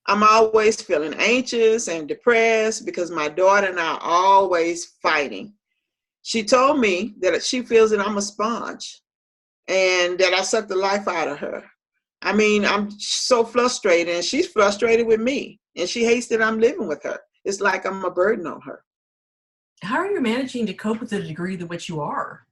I'm always feeling anxious and depressed because my daughter and I are always fighting. She told me that she feels that I'm a sponge and that I suck the life out of her. I mean, I'm so frustrated, and she's frustrated with me, and she hates that I'm living with her. It's like I'm a burden on her. How are you managing to cope with the degree to which you are?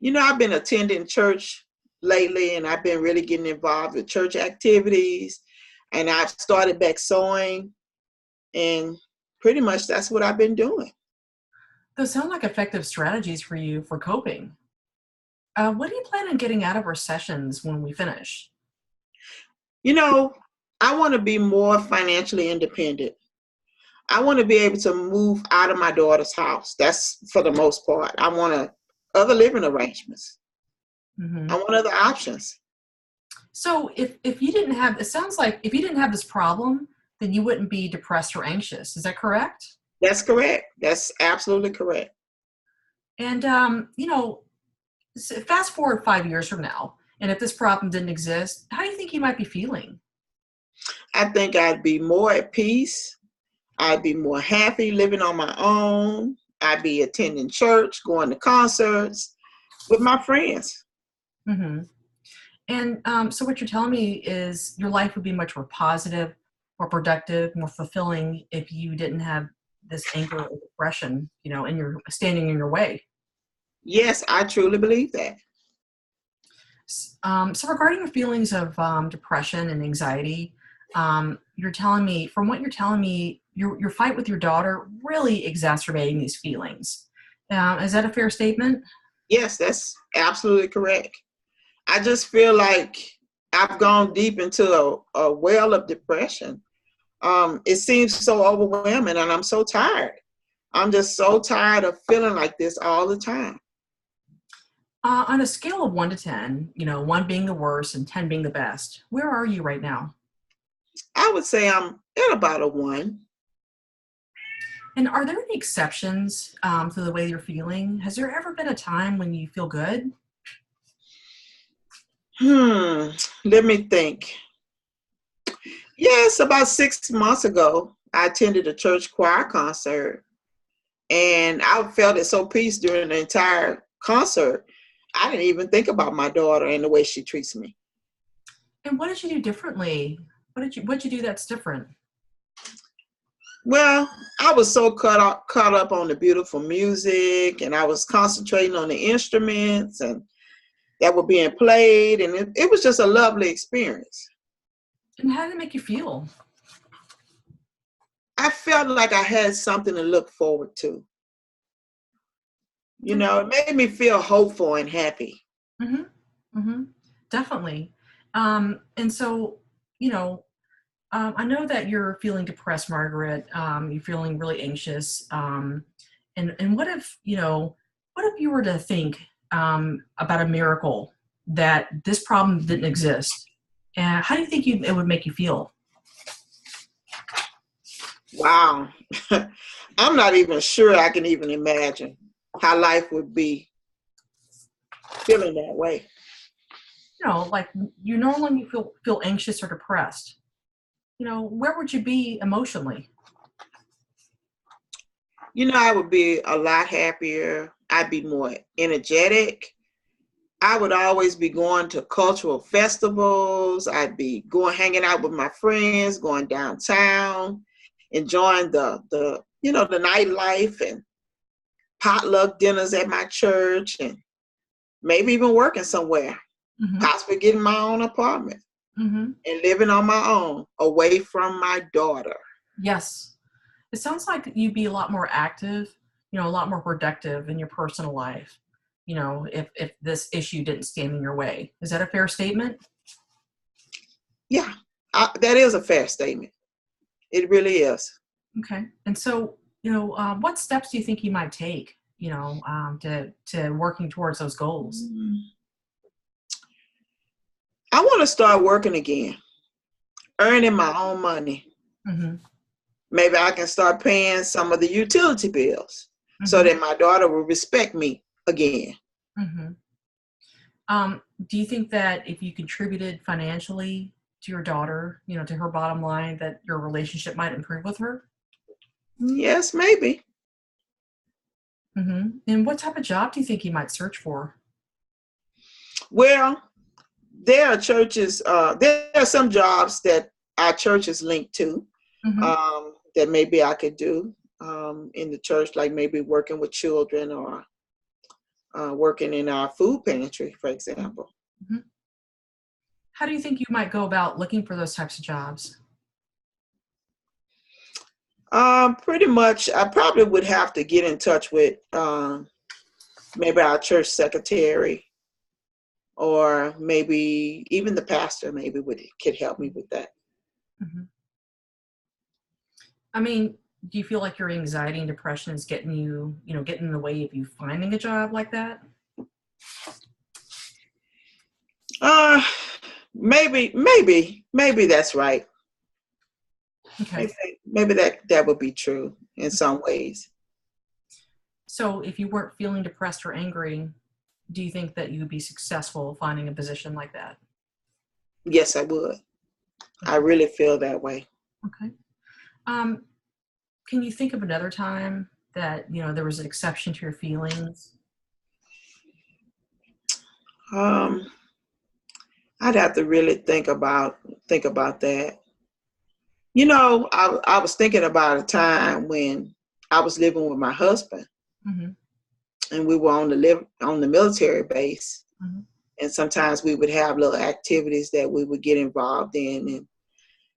I've been attending church lately, and I've been really getting involved with church activities, and I've started back sewing, and pretty much that's what I've been doing. Those sound like effective strategies for you for coping. What do you plan on getting out of our sessions when we finish? You know, I want to be more financially independent. I want to be able to move out of my daughter's house. That's for the most part. I want other living arrangements. I Hmm. want other options. So if you didn't have, it sounds like if you didn't have this problem, then you wouldn't be depressed or anxious. Is that correct? That's correct. That's absolutely correct. And, fast forward 5 years from now, and if this problem didn't exist, how do you think you might be feeling? I think I'd be more at peace. I'd be more happy living on my own. I'd be attending church, going to concerts with my friends. Hmm. And so what you're telling me is your life would be much more positive, more productive, more fulfilling if you didn't have this anger or depression, in your standing in your way. Yes, I truly believe that. So regarding your feelings of depression and anxiety, you're telling me, from what you're telling me, your fight with your daughter really exacerbating these feelings. Is that a fair statement? Yes, that's absolutely correct. I just feel like I've gone deep into a well of depression. It seems so overwhelming, and I'm so tired. I'm just so tired of feeling like this all the time. On a scale of 1 to 10, one being the worst and 10 being the best, where are you right now? I would say I'm at about a 1. And are there any exceptions to the way you're feeling? Has there ever been a time when you feel good? Hmm, let me think. Yes, about 6 months ago, I attended a church choir concert, and I felt at so peace during the entire concert. I didn't even think about my daughter and the way she treats me. And what did you do differently? What did you do that's different? Well, I was so caught up on the beautiful music, and I was concentrating on the instruments and that were being played, and it was just a lovely experience. And how did it make you feel? I felt like I had something to look forward to. It made me feel hopeful and happy. Mm-hmm. Mm-hmm. Definitely. And so, you know, I know that you're feeling depressed, Margaret. You're feeling really anxious. And what if you were to think about a miracle that this problem didn't exist? And how do you think it would make you feel? Wow. I'm not even sure I can even imagine how life would be feeling that way. Like you normally feel anxious or depressed. Where would you be emotionally? I would be a lot happier. I'd be more energetic. I would always be going to cultural festivals. I'd be going hanging out with my friends, going downtown, enjoying the nightlife and potluck dinners at my church, and maybe even working somewhere, Mm-hmm. possibly getting my own apartment Mm-hmm. and living on my own away from my daughter. Yes. It sounds like you'd be a lot more active, a lot more productive in your personal life, if this issue didn't stand in your way. Is that a fair statement? Yeah, that is a fair statement. It really is. Okay. And so, what steps do you think you might take, to working towards those goals? I want to start working again, earning my own money. Mm-hmm. Maybe I can start paying some of the utility bills so Mm-hmm. that my daughter will respect me again. Mm-hmm. Do you think that if you contributed financially to your daughter, to her bottom line, that your relationship might improve with her? Yes, maybe. And what type of job do you think you might search for? Well, there are churches, there are some jobs that our church is linked to, hmm that maybe I could do in the church, like maybe working with children or working in our food pantry, for example. hmm How do you think you might go about looking for those types of jobs? Pretty much, I probably would have to get in touch with maybe our church secretary, or maybe even the pastor. Maybe could help me with that. hmm I mean, do you feel like your anxiety and depression is getting you, getting in the way of you finding a job like that? Uh, maybe that's right. Okay. Maybe that would be true in some ways. So if you weren't feeling depressed or angry, do you think that you would be successful finding a position like that? Yes, I would. I Okay. really feel that way. Okay. Um, can you think of another time that, there was an exception to your feelings? Um, I'd have to really think about that. I was thinking about a time when I was living with my husband, hmm and we were on the military base, hmm and sometimes we would have little activities that we would get involved in, and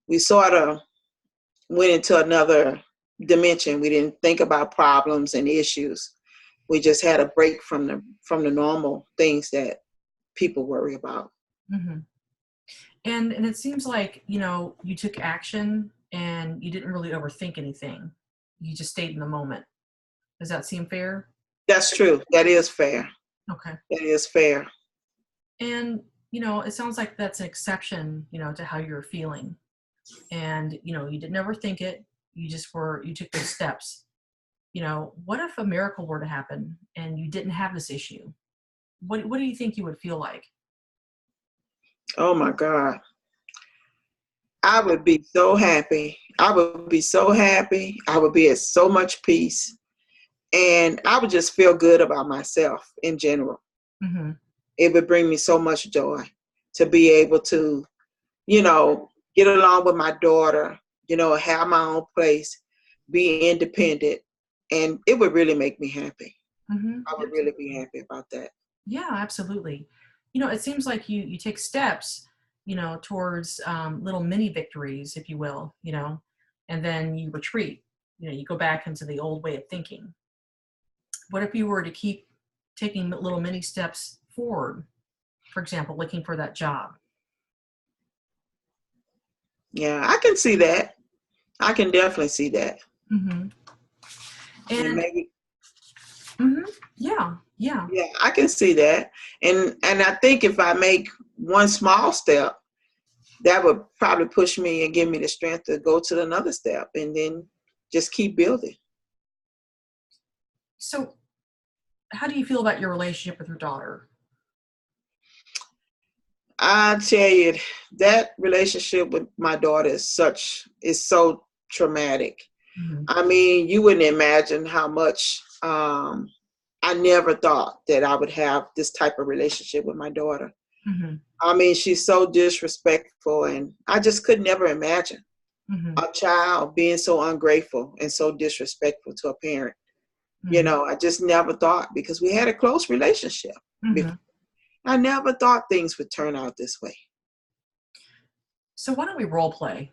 we sort of went into another dimension. We didn't think about problems and issues. We just had a break from the normal things that people worry about. hmm And it seems like, you took action and you didn't really overthink anything. You just stayed in the moment. Does that seem fair? That's true. That is fair. Okay. That is fair. And, it sounds like that's an exception, to how you're feeling. And, you didn't overthink it. You took those steps. What if a miracle were to happen and you didn't have this issue? What do you think you would feel like? Oh my God. I would be so happy. I would be so happy. I would be at so much peace. And I would just feel good about myself in general. hmm It would bring me so much joy to be able to, get along with my daughter, have my own place, be independent. And it would really make me happy. I would really be happy about that. Yeah, absolutely. It seems like you take steps, towards little mini victories, if you will, and then you retreat. You go back into the old way of thinking. What if you were to keep taking little mini steps forward? For example, looking for that job. Yeah, I can see that. I can definitely see that. hmm And And maybe, yeah, yeah. yeah, I can see that. And I think if I make one small step, that would probably push me and give me the strength to go to another step and then just keep building. So, how do you feel about your relationship with your daughter? I tell you, that relationship with my daughter is so traumatic. hmm I mean, you wouldn't imagine how much I never thought that I would have this type of relationship with my daughter. hmm I mean, she's so disrespectful, and I just could never imagine hmm a child being so ungrateful and so disrespectful to a parent. hmm I just never thought, because we had a close relationship before. hmm I never thought things would turn out this way. So, why don't we role play?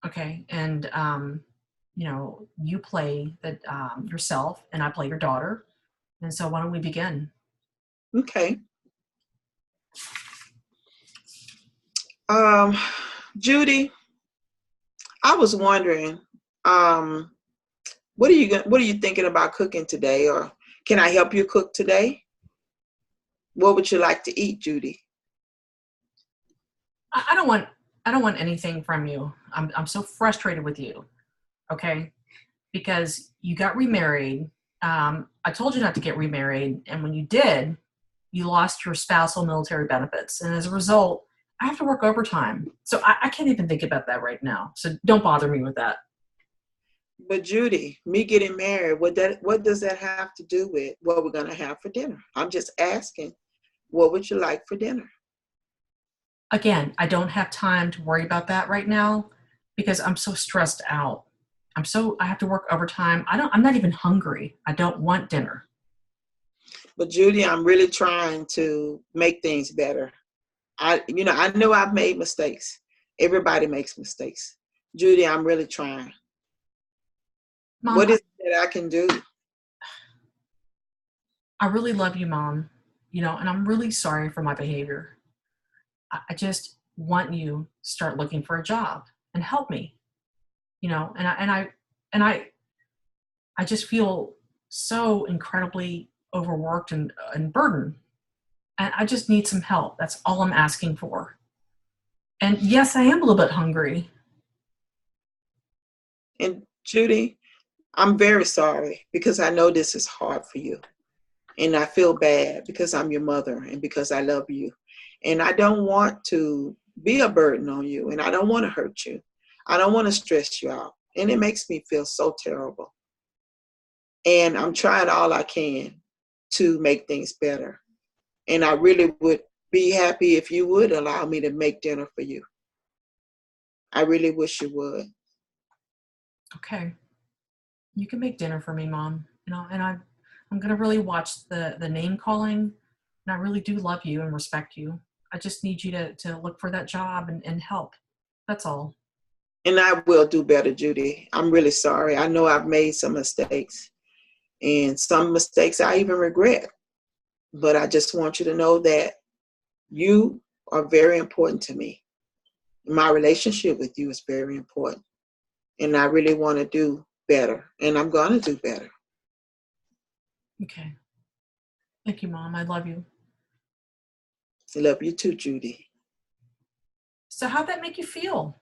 Okay, and you play that yourself, and I play your daughter. And so, why don't we begin? Okay. Um, Judy, I was wondering, um, what are you thinking about cooking today, or can I help you cook today? What would you like to eat, Judy? I don't want anything from you. I'm so frustrated with you. Okay, because you got remarried. I told you not to get remarried, and when you did, you lost your spousal military benefits, and as a result, I have to work overtime. So I can't even think about that right now. So don't bother me with that. But Judy, me getting married, what does that have to do with what we're gonna have for dinner? I'm just asking, what would you like for dinner? Again, I don't have time to worry about that right now because I'm so stressed out. I have to work overtime. I'm not even hungry. I don't want dinner. But Judy, I'm really trying to make things better. I know I've made mistakes. Everybody makes mistakes. Judy, I'm really trying. Mom, What is it that I can do? I really love you, Mom, and I'm really sorry for my behavior. I just want you to start looking for a job and help me, and I just feel so incredibly overworked and burdened. And I just need some help. That's all I'm asking for. And yes, I am a little bit hungry. And Judy, I'm very sorry because I know this is hard for you. And I feel bad because I'm your mother and because I love you. And I don't want to be a burden on you, and I don't want to hurt you. I don't want to stress you out. And it makes me feel so terrible. And I'm trying all I can to make things better. And I really would be happy if you would allow me to make dinner for you. I really wish you would. Okay. You can make dinner for me, Mom. I'm gonna really watch the name calling, and I really do love you and respect you. I just need you to look for that job and help. That's all. And I will do better, Judy. I'm really sorry. I know I've made some mistakes, and some mistakes I even regret. But I just want you to know that you are very important to me. My relationship with you is very important. And I really want to do better. And I'm going to do better. Okay. Thank you, Mom. I love you. I love you too, Judy. So how'd that make you feel?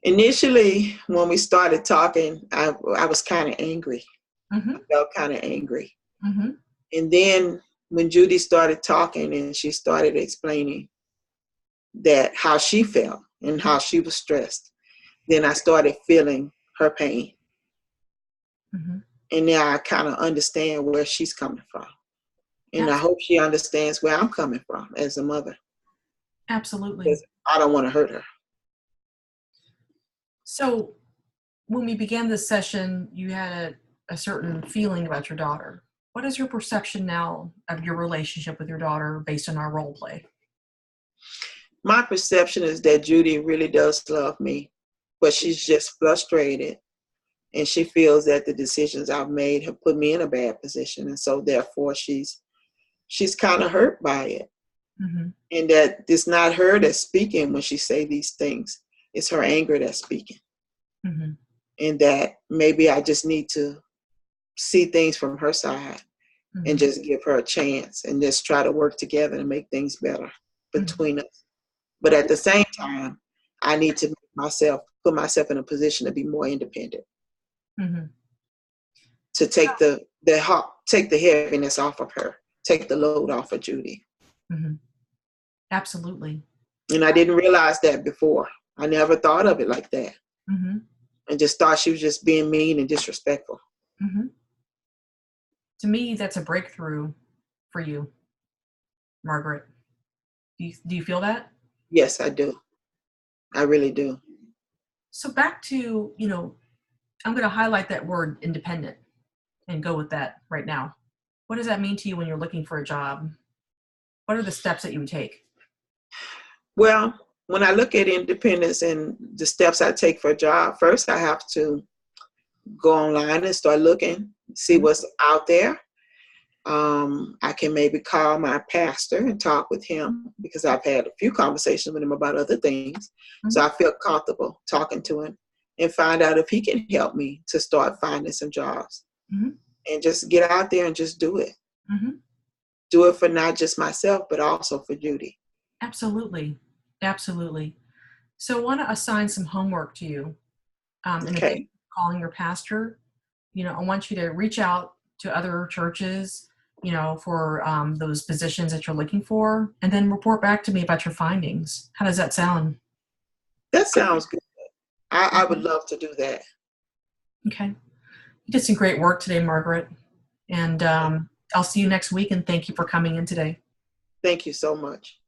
Initially, when we started talking, I was kind of angry. Mm-hmm. I felt kind of angry. Mm-hmm. And then when Judy started talking and she started explaining that how she felt and how she was stressed, then I started feeling her pain. Mm-hmm. And now I kind of understand where she's coming from. And I Abs- hope she understands where I'm coming from as a mother. Absolutely. Because I don't want to hurt her. So when we began this session, you had a certain feeling about your daughter. What is your perception now of your relationship with your daughter based on our role play? My perception is that Judy really does love me, but she's just frustrated. And she feels that the decisions I've made have put me in a bad position. And so therefore she's kind of hurt by it. Mm-hmm. And that it's not her that's speaking when she say these things. It's her anger that's speaking. Mm-hmm. And that maybe I just need to see things from her side and Mm-hmm. just give her a chance and just try to work together and make things better Mm-hmm. between us. But at the same time, I need to put myself in a position to be more independent, Mm-hmm. to take take the heaviness off of her, take the load off of Judy. Mm-hmm. Absolutely. And I didn't realize that before. I never thought of it like that. Mm-hmm. And just thought she was just being mean and disrespectful. Mm-hmm. To me, that's a breakthrough for you, Margaret. Do you feel that? Yes, I do. I really do. So back to, I'm going to highlight that word independent and go with that right now. What does that mean to you when you're looking for a job? What are the steps that you would take? Well, when I look at independence and the steps I take for a job, first I have to go online and start looking, see Mm-hmm. what's out there. I can maybe call my pastor and talk with him because I've had a few conversations with him about other things. So Mm-hmm. I feel comfortable talking to him and find out if he can help me to start finding some jobs Mm-hmm. and just get out there and just do it. Mm-hmm. Do it for not just myself, but also for Judy. Absolutely. Absolutely. So I want to assign some homework to you. In addition Okay. to calling your pastor, I want you to reach out to other churches for those positions that you're looking for, and then report back to me about your findings. How does that sound? That sounds good. I would love to do that. Okay. You did some great work today, Margaret. And I'll see you next week, and thank you for coming in today. Thank you so much.